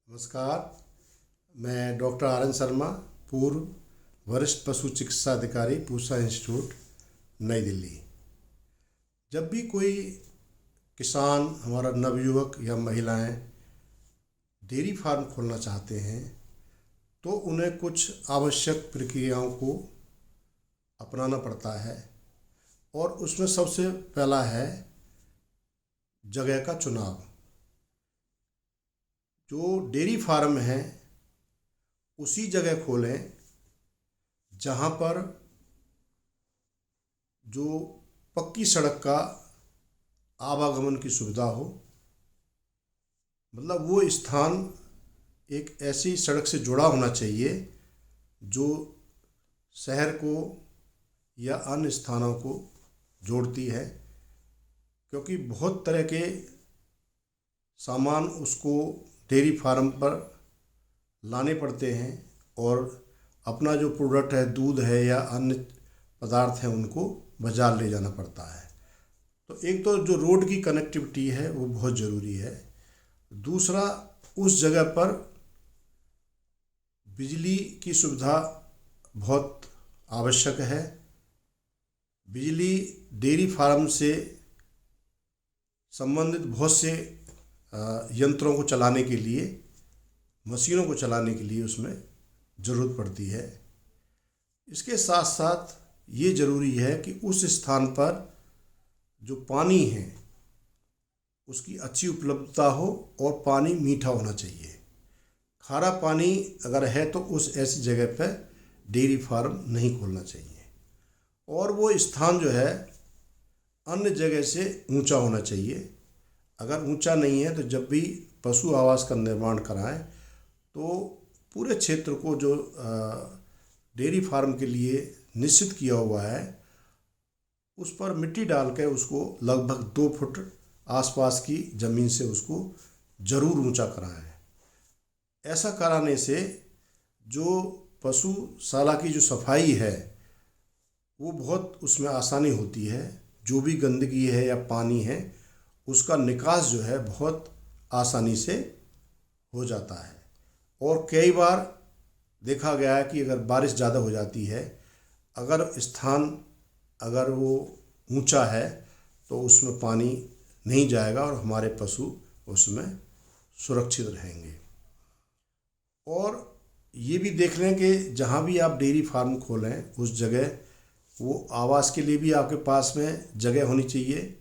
नमस्कार। मैं doctor R N Sharma, पूर्व वरिष्ठ पशु चिकित्सा अधिकारी, पूसा इंस्टीट्यूट, नई दिल्ली। जब भी कोई किसान, हमारा नवयुवक या महिलाएं डेयरी फार्म खोलना चाहते हैं तो उन्हें कुछ आवश्यक प्रक्रियाओं को अपनाना पड़ता है और उसमें सबसे पहला है जगह का चुनाव। जो डेयरी फार्म है उसी जगह खोलें जहाँ पर जो पक्की सड़क का आवागमन की सुविधा हो। मतलब वो स्थान एक ऐसी सड़क से जुड़ा होना चाहिए जो शहर को या अन्य स्थानों को जोड़ती है, क्योंकि बहुत तरह के सामान उसको डेयरी फार्म पर लाने पड़ते हैं और अपना जो प्रोडक्ट है, दूध है या अन्य पदार्थ हैं, उनको बाज़ार ले जाना पड़ता है। तो एक तो जो रोड की कनेक्टिविटी है वो बहुत ज़रूरी है। दूसरा, उस जगह पर बिजली की सुविधा बहुत आवश्यक है। बिजली डेयरी फार्म से संबंधित बहुत से यंत्रों को चलाने के लिए, मशीनों को चलाने के लिए उसमें ज़रूरत पड़ती है। इसके साथ साथ ये ज़रूरी है कि उस स्थान पर जो पानी है उसकी अच्छी उपलब्धता हो और पानी मीठा होना चाहिए। खारा पानी अगर है तो उस ऐसी जगह पर डेयरी फार्म नहीं खोलना चाहिए। और वो स्थान जो है अन्य जगह से ऊंचा होना चाहिए। अगर ऊंचा नहीं है तो जब भी पशु आवास का निर्माण कराएं तो पूरे क्षेत्र को जो डेयरी फार्म के लिए निश्चित किया हुआ है उस पर मिट्टी डाल के उसको लगभग 2 फुट आसपास की ज़मीन से उसको ज़रूर ऊंचा कराएं। ऐसा कराने से जो पशुशाला की जो सफाई है वो बहुत उसमें आसानी होती है। जो भी गंदगी है या पानी है उसका निकास जो है बहुत आसानी से हो जाता है। और कई बार देखा गया है कि अगर बारिश ज़्यादा हो जाती है, अगर स्थान अगर वो ऊंचा है तो उसमें पानी नहीं जाएगा और हमारे पशु उसमें सुरक्षित रहेंगे। और ये भी देख लें कि जहाँ भी आप डेयरी फार्म खोलें उस जगह वो आवास के लिए भी आपके पास में जगह होनी चाहिए।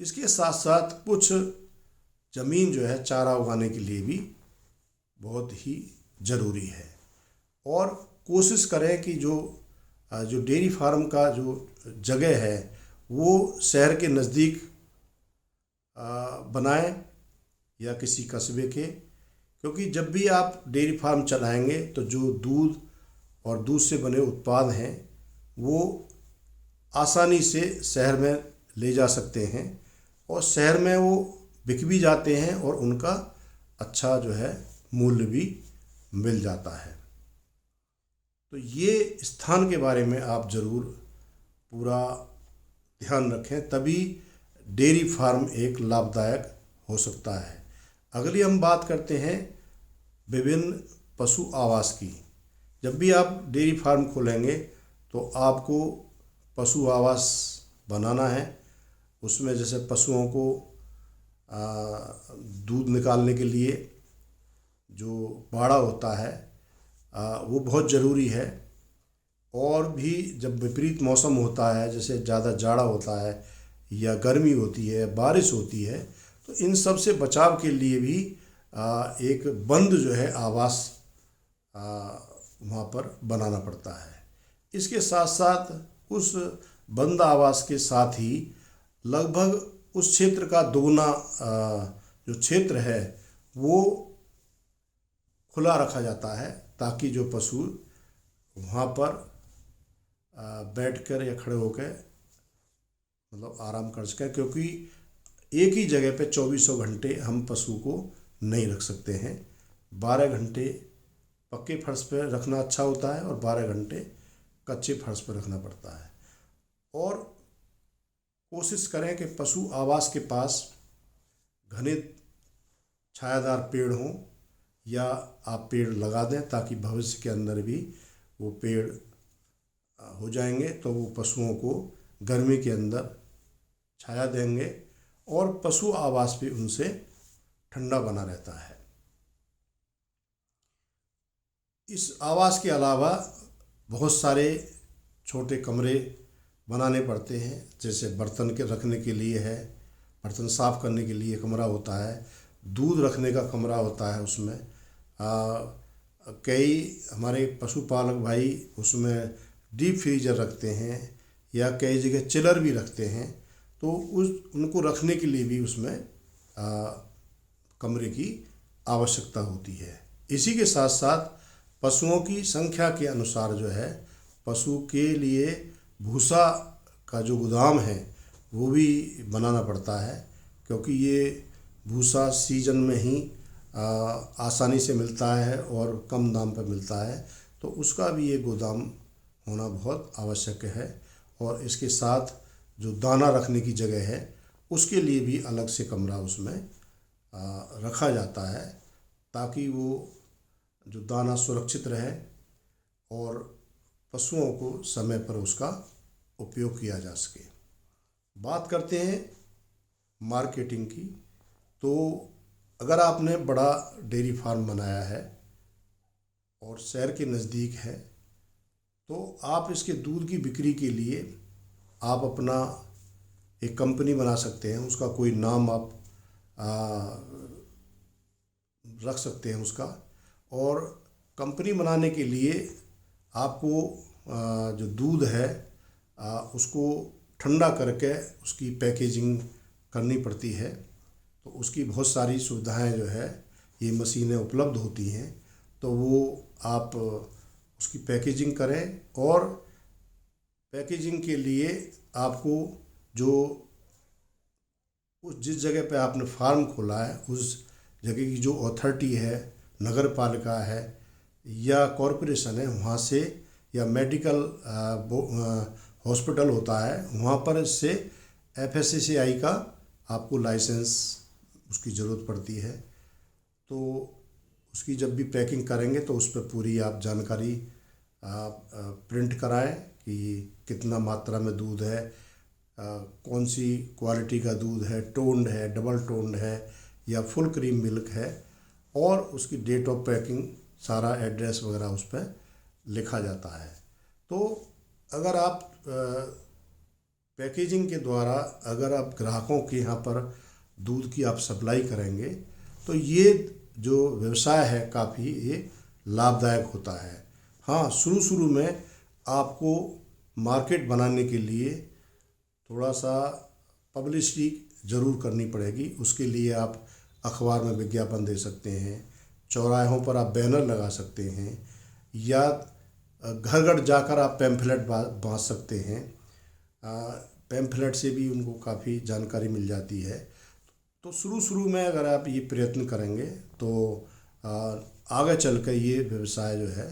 इसके साथ साथ कुछ ज़मीन जो है चारा उगाने के लिए भी बहुत ही ज़रूरी है। और कोशिश करें कि जो डेयरी फार्म का जो जगह है वो शहर के नज़दीक बनाएं या किसी कस्बे के, क्योंकि जब भी आप डेयरी फार्म चलाएंगे तो जो दूध और दूध से बने उत्पाद हैं वो आसानी से शहर में ले जा सकते हैं और शहर में वो बिक भी जाते हैं और उनका अच्छा जो है मूल्य भी मिल जाता है। तो ये स्थान के बारे में आप ज़रूर पूरा ध्यान रखें, तभी डेयरी फार्म एक लाभदायक हो सकता है। अगली हम बात करते हैं विभिन्न पशु आवास की। जब भी आप डेयरी फार्म खोलेंगे तो आपको पशु आवास बनाना है। उसमें जैसे पशुओं को दूध निकालने के लिए जो बाड़ा होता है वो बहुत ज़रूरी है। और भी जब विपरीत मौसम होता है, जैसे ज़्यादा जाड़ा होता है या गर्मी होती है, बारिश होती है, तो इन सब से बचाव के लिए भी एक बंद जो है आवास वहाँ पर बनाना पड़ता है। इसके साथ साथ उस बंद आवास के साथ ही लगभग उस क्षेत्र का दोगुना जो क्षेत्र है वो खुला रखा जाता है, ताकि जो पशु वहाँ पर बैठकर या खड़े होकर मतलब आराम कर सकें, क्योंकि एक ही जगह पे 24 घंटे हम पशु को नहीं रख सकते हैं। 12 घंटे पक्के फर्श पर रखना अच्छा होता है और 12 घंटे कच्चे फर्श पर रखना पड़ता है। और कोशिश करें कि पशु आवास के पास घने छायादार पेड़ हों या आप पेड़ लगा दें, ताकि भविष्य के अंदर भी वो पेड़ हो जाएंगे तो वो पशुओं को गर्मी के अंदर छाया देंगे और पशु आवास भी उनसे ठंडा बना रहता है। इस आवास के अलावा बहुत सारे छोटे कमरे बनाने पड़ते हैं, जैसे बर्तन के रखने के लिए है, बर्तन साफ़ करने के लिए कमरा होता है, दूध रखने का कमरा होता है उसमें। कई हमारे पशुपालक भाई उसमें डीप फ्रीजर रखते हैं या कई जगह चिलर भी रखते हैं, तो उनको रखने के लिए भी उसमें कमरे की आवश्यकता होती है। इसी के साथ साथ पशुओं की संख्या के अनुसार जो है पशु के लिए भूसा का जो गोदाम है वो भी बनाना पड़ता है, क्योंकि ये भूसा सीजन में ही आसानी से मिलता है और कम दाम पर मिलता है, तो उसका भी ये गोदाम होना बहुत आवश्यक है। और इसके साथ जो दाना रखने की जगह है उसके लिए भी अलग से कमरा उसमें रखा जाता है, ताकि वो जो दाना सुरक्षित रहे और पशुओं को समय पर उसका उपयोग किया जा सके। बात करते हैं मार्केटिंग की। तो अगर आपने बड़ा डेयरी फार्म बनाया है और शहर के नज़दीक है, तो आप इसके दूध की बिक्री के लिए आप अपना एक कंपनी बना सकते हैं। उसका कोई नाम आप रख सकते हैं उसका। और कंपनी बनाने के लिए आपको जो दूध है उसको ठंडा करके उसकी पैकेजिंग करनी पड़ती है। तो उसकी बहुत सारी सुविधाएं जो है ये मशीनें उपलब्ध होती हैं, तो वो आप उसकी पैकेजिंग करें। और पैकेजिंग के लिए आपको जो जिस जगह पे आपने फार्म खोला है उस जगह की जो अथॉरिटी है, नगर पालिका है या कॉरपोरेशन है, वहाँ से या मेडिकल हॉस्पिटल होता है, वहाँ पर इससे FSSAI का आपको लाइसेंस उसकी ज़रूरत पड़ती है। तो उसकी जब भी पैकिंग करेंगे तो उस पर पूरी आप जानकारी प्रिंट कराएं कि कितना मात्रा में दूध है, कौन सी क्वालिटी का दूध है, टोन्ड है, डबल टोन्ड है या फुल क्रीम मिल्क है, और उसकी डेट ऑफ पैकिंग सारा एड्रेस वगैरह उस पर लिखा जाता है। तो अगर आप पैकेजिंग के द्वारा अगर आप ग्राहकों के यहाँ पर दूध की आप सप्लाई करेंगे तो ये जो व्यवसाय है काफ़ी ये लाभदायक होता है। हाँ, शुरू में आपको मार्केट बनाने के लिए थोड़ा सा पब्लिसिटी ज़रूर करनी पड़ेगी। उसके लिए आप अखबार में विज्ञापन दे सकते हैं, चौराहों पर आप बैनर लगा सकते हैं, या घर घर जाकर आप पैम्फलेट बांट सकते हैं। पैम्फलेट से भी उनको काफ़ी जानकारी मिल जाती है। तो शुरू में अगर आप ये प्रयत्न करेंगे तो आगे चलकर ये व्यवसाय जो है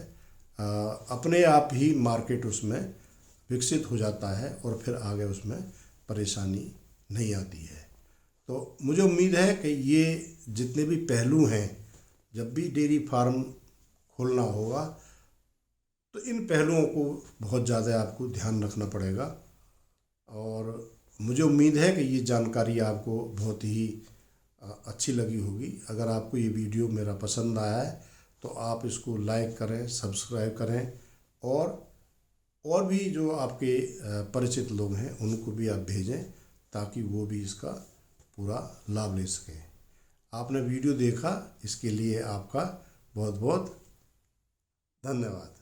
अपने आप ही मार्केट उसमें विकसित हो जाता है और फिर आगे उसमें परेशानी नहीं आती है। तो मुझे उम्मीद है कि ये जितने भी पहलू हैं, जब भी डेयरी फार्म खोलना होगा तो इन पहलुओं को बहुत ज़्यादा आपको ध्यान रखना पड़ेगा। और मुझे उम्मीद है कि ये जानकारी आपको बहुत ही अच्छी लगी होगी। अगर आपको ये वीडियो मेरा पसंद आया है तो आप इसको लाइक करें, सब्सक्राइब करें, और भी जो आपके परिचित लोग हैं उनको भी आप भेजें, ताकि वो भी इसका पूरा लाभ ले सकें। आपने वीडियो देखा, इसके लिए आपका बहुत बहुत धन्यवाद।